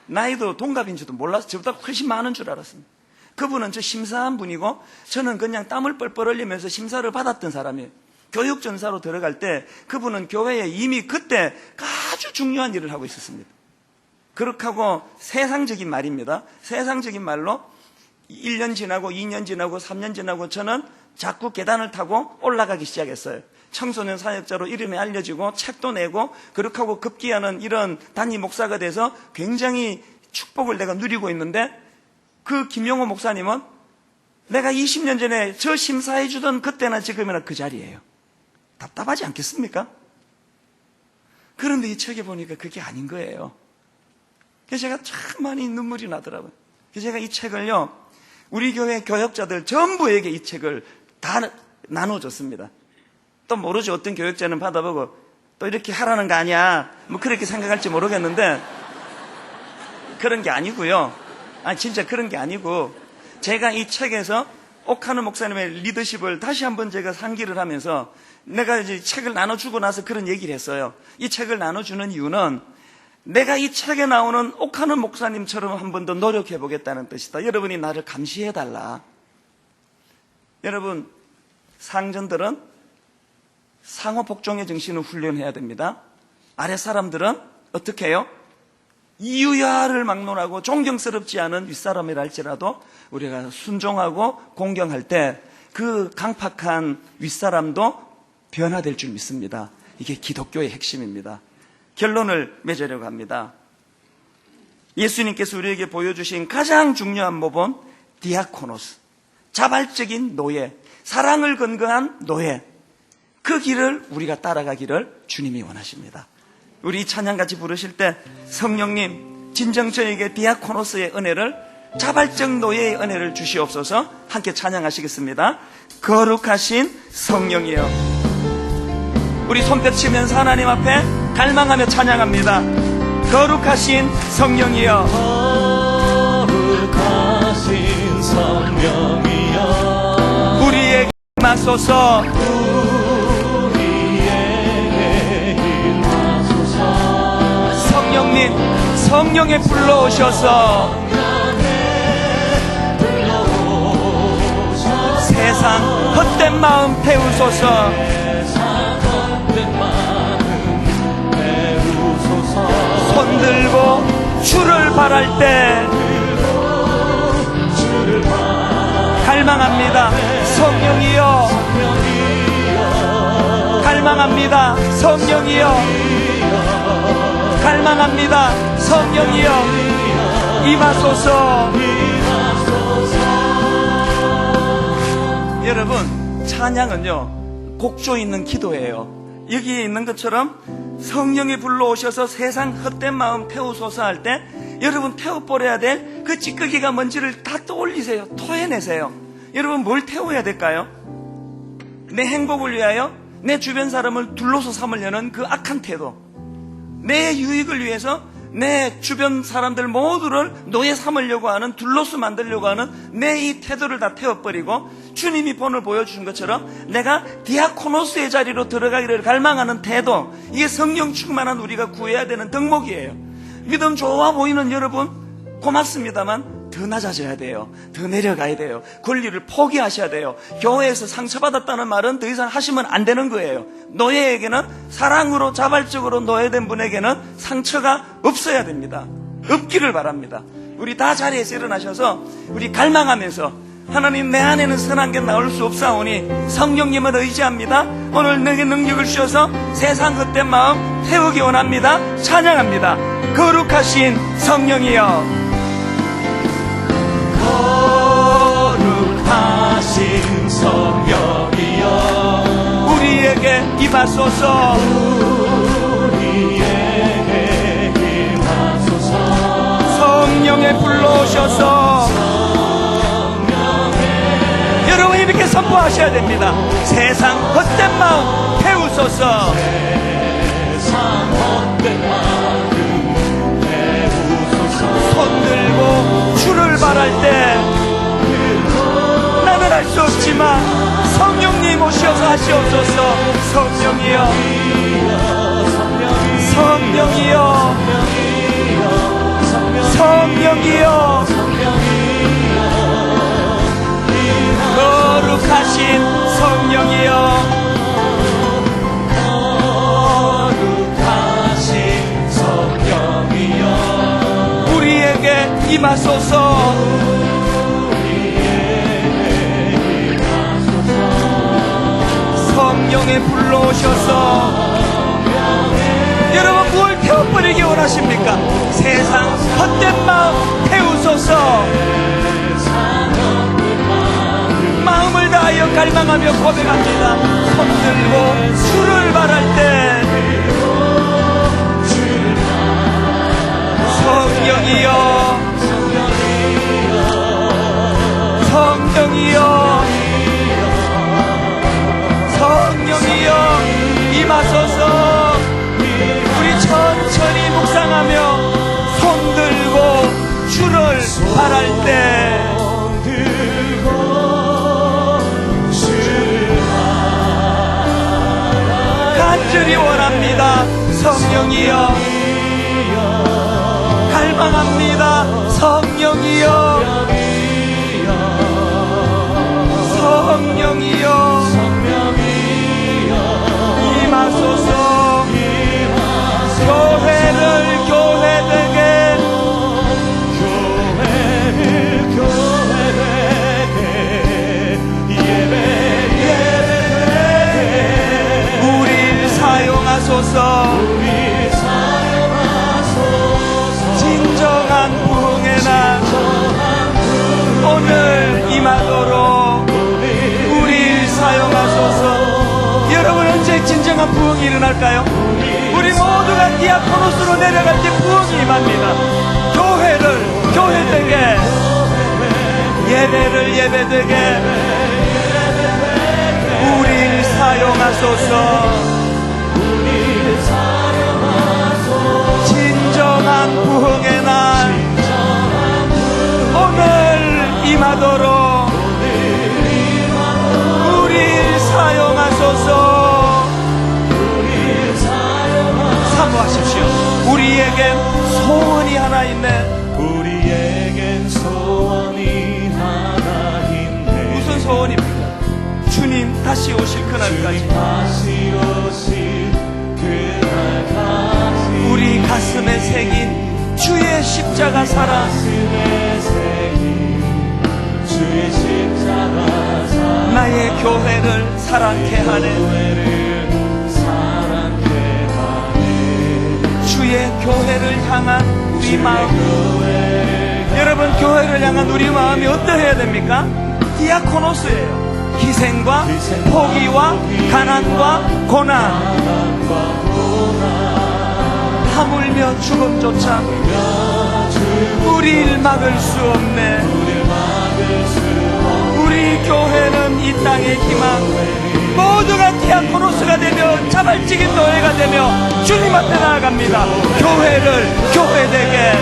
나이도 동갑인지도 몰라서 저보다 훨씬 많은 줄 알았습니다. 그분은 저 심사한 분이고 저는 그냥 땀을 뻘뻘 흘리면서 심사를 받았던 사람이에요. 교육전사로 들어갈 때 그분은 교회에 이미 그때 아주 중요한 일을 하고 있었습니다. 그렇게 하고 세상적인 말입니다. 세상적인 말로 1년 지나고 2년 지나고 3년 지나고 저는 자꾸 계단을 타고 올라가기 시작했어요. 청소년 사역자로 이름이 알려지고 책도 내고 그렇게 하고 급기야는 이런 단임 목사가 돼서 굉장히 축복을 내가 누리고 있는데, 그 김용호 목사님은 내가 20년 전에 저 심사해 주던 그때나 지금이나 그 자리예요. 답답하지 않겠습니까? 그런데 이 책에 보니까 그게 아닌 거예요. 그래서 제가 참 많이 눈물이 나더라고요. 그래서 제가 이 책을요, 우리 교회 교역자들 전부에게 이 책을 다 나눠줬습니다. 또 모르죠. 어떤 교역자는 받아보고 또 이렇게 하라는 거 아니야, 뭐 그렇게 생각할지 모르겠는데, 그런 게 아니고요. 아니 진짜 그런 게 아니고, 제가 이 책에서 옥하는 목사님의 리더십을 다시 한번 제가 상기를 하면서 내가 이제 책을 나눠주고 나서 그런 얘기를 했어요. 이 책을 나눠주는 이유는 내가 이 책에 나오는 옥하는 목사님처럼 한 번 더 노력해 보겠다는 뜻이다. 여러분이 나를 감시해 달라. 여러분, 상전들은 상호 복종의 정신을 훈련해야 됩니다. 아래 사람들은 어떻게 해요? 이유야를 막론하고 존경스럽지 않은 윗사람이라 할지라도 우리가 순종하고 공경할 때 그 강팍한 윗사람도 변화될 줄 믿습니다. 이게 기독교의 핵심입니다. 결론을 맺으려고 합니다. 예수님께서 우리에게 보여주신 가장 중요한 모범, 디아코노스, 자발적인 노예, 사랑을 근거한 노예, 그 길을 우리가 따라가기를 주님이 원하십니다. 우리 이 찬양 같이 부르실 때 성령님 진정 저에게 디아코노스의 은혜를, 자발적 노예의 은혜를 주시옵소서. 함께 찬양하시겠습니다. 거룩하신 성령이여. 우리 손뼉치면서 하나님 앞에 갈망하며 찬양합니다. 거룩하신 성령이여. 거룩하신 성령이여. 우리에게 임하소서. 성령님, 성령에 불러오셔서 세상 헛된 마음 태우소서. 손 들고 주를 바랄 때 갈망합니다. 성령이여. 갈망합니다. 성령이여. 갈망합니다. 성령이여. 임하소서. 여러분, 찬양은요, 곡조 있는 기도예요. 여기에 있는 것처럼 성령이 불러오셔서 세상 헛된 마음 태우소서 할 때 여러분 태워버려야 될 그 찌꺼기가 뭔지를 다 떠올리세요. 토해내세요. 여러분, 뭘 태워야 될까요? 내 행복을 위하여 내 주변 사람을 둘러서 삼으려는 그 악한 태도, 내 유익을 위해서 내 주변 사람들 모두를 노예 삼으려고 하는, 둘러서 만들려고 하는 내 이 태도를 다 태워버리고 주님이 본을 보여주신 것처럼 내가 디아코노스의 자리로 들어가기를 갈망하는 태도, 이게 성령 충만한 우리가 구해야 되는 덕목이에요. 믿음 좋아 보이는 여러분 고맙습니다만 더 낮아져야 돼요. 더 내려가야 돼요. 권리를 포기하셔야 돼요. 교회에서 상처받았다는 말은 더 이상 하시면 안 되는 거예요. 노예에게는, 사랑으로 자발적으로 노예된 분에게는 상처가 없어야 됩니다. 없기를 바랍니다. 우리 다 자리에서 일어나셔서 우리 갈망하면서 하나님, 내 안에는 선한 게 나올 수 없사오니 성령님을 의지합니다. 오늘 내게 능력을 주셔서 세상 헛된 마음 태우기 원합니다. 찬양합니다. 거룩하신 성령이여. 거룩하신 성령이여. 우리에게 임하소서. 우리에게 임하소서. 성령에 불러오셔서. 여러분, 이렇게 선포하셔야 됩니다. 세상 헛된 마음 태우소서. 세상 헛된 마음 태우소서. 손 들고 주를 바랄 때 나는 할 수 없지만 성령님 오셔서 하시옵소서. 성령이여. 성령이여. 성령이여. 거룩하신 성령이여. 거룩하신 임하소서. 성령에 불러오셔서 여러분 무엇을 태워버리기 원하십니까? 세상 헛된 마음 태우소서. 마음을 다하여 갈망하며 고백합니다. 손들고 주를 바랄 때 성령이여 성령이여 성령이여 임하소서. 우리 천천히 묵상하며 손들고 주를 바랄 때 간절히 원합니다. 성령이여 갈망합니다. 성령이여 성령이여 임하소서. 교회를 교회되게 우리를 사용하소서. 진정한 부흥의 날 오늘 임하도록 우리를 사용하소서. 여러분 언제 진정한 부흥이 일어날까요? 우리 모두가 디아코노스로 내려갈 때 부흥이 임합니다. 교회를 교회되게 예배를 예배되게 우리를 사용하소서. 진정한 부흥의 날 오늘 임하도록 우리를 사용하소서. 사모하십시오. 우리에겐 소원이 하나 있네. 우리에겐 소원이 하나 있네. 무슨 소원입니까? 주님 다시 오실 그날까지 다시 오실 그날까지 우리 가슴에 새긴 주의 십자가 사랑 가슴에 새긴 주의 십자가 사랑 나의 교회를 사랑케 하네. 교회를 사랑케 하네. 주의 교회를 향한 우리 마음. 여러분 교회를 향한 우리 마음이 어떠해야 됩니까? 디아코노스예요. 희생과 포기와 가난과 고난 하물며 죽음조차 우리를 막을 수 없네. 우리 교회는 이 땅의 희망. 모두가 디아코노스가 되며 자발적인 노예가 되며 주님 앞에 나아갑니다. 교회를 교회되게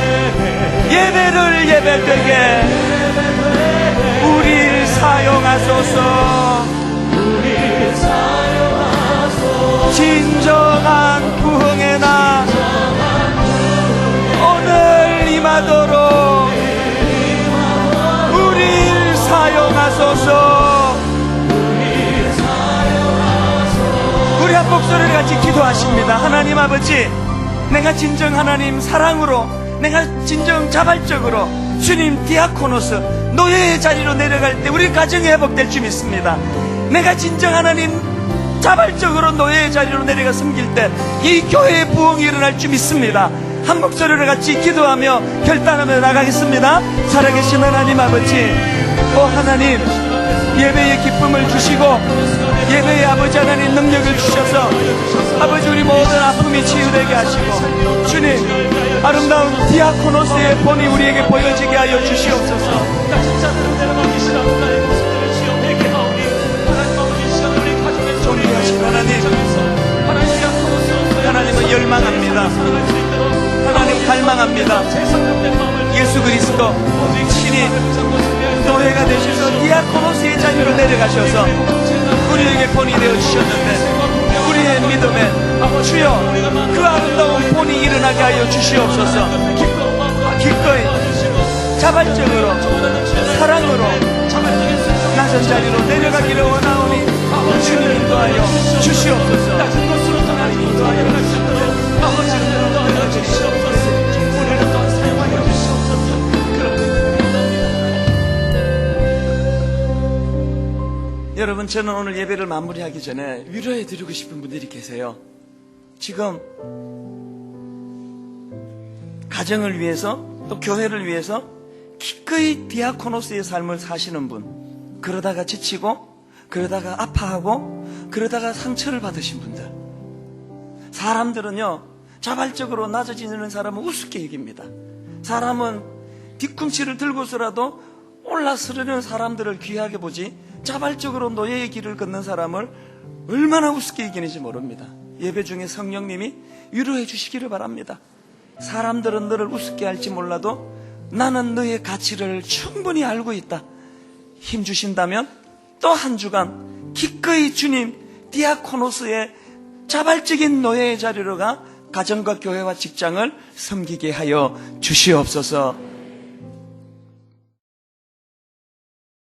예배를 예배되게 우리를 사용하소서. 진정한 부흥의 날 오늘 임하도록 우리를 사용하소서. 우리 한 목소리를 같이 기도하십니다. 하나님 아버지, 내가 진정 하나님 사랑으로, 내가 진정 자발적으로 주님 디아코노스 노예의 자리로 내려갈 때 우리 가정이 회복될 줄 믿습니다. 내가 진정 하나님 자발적으로 노예의 자리로 내려가 섬길 때 이 교회의 부흥이 일어날 줄 믿습니다. 한 목소리를 같이 기도하며 결단하며 나가겠습니다. 살아계신 하나님 아버지, 하나님 예배의 기쁨을 주시고 예배의 아버지 하나님 능력을 주셔서 아버지 우리 모든 아픔이 치유되게 하시고 주님 아름다운 디아코노스의 본이 우리에게 보여지게 하여 주시옵소서. 존귀하신 하나님은 열망합니다. 하나님 갈망합니다. 예수 그리스도 친히 노예가 되셔서 디아코노스의 자리로 내려가셔서 우리에게 본이 되어주셨는데 우리의 믿음에 주여 그 아름다운 본이 일어나게 하여 주시옵소서. 기꺼이 자발적으로 사랑으로 낮은 자리로 내려가기를 원하오니 주님 인도하여 주시옵소서. 하나님 인도하여 주시옵소서. 우리를 또한 사용하여 주시옵소서. 그런 여러분, 저는 오늘 예배를 마무리하기 전에 위로해 드리고 싶은 분들이 계세요. 지금 가정을 위해서 또 교회를 위해서 기꺼이 디아코노스의 삶을 사시는 분, 그러다가 지치고 그러다가 아파하고 그러다가 상처를 받으신 분들. 사람들은요, 자발적으로 낮아지는 사람은 우습게 여깁니다. 사람은 뒤꿈치를 들고서라도 올라서려는 사람들을 귀하게 보지, 자발적으로 노예의 길을 걷는 사람을 얼마나 우습게 여기는지 모릅니다. 예배 중에 성령님이 위로해 주시기를 바랍니다. 사람들은 너를 우습게 할지 몰라도 나는 너의 가치를 충분히 알고 있다. 힘 주신다면 또 한 주간 기꺼이 주님 디아코노스의 자발적인 노예의 자리로 가 가정과 교회와 직장을 섬기게 하여 주시옵소서.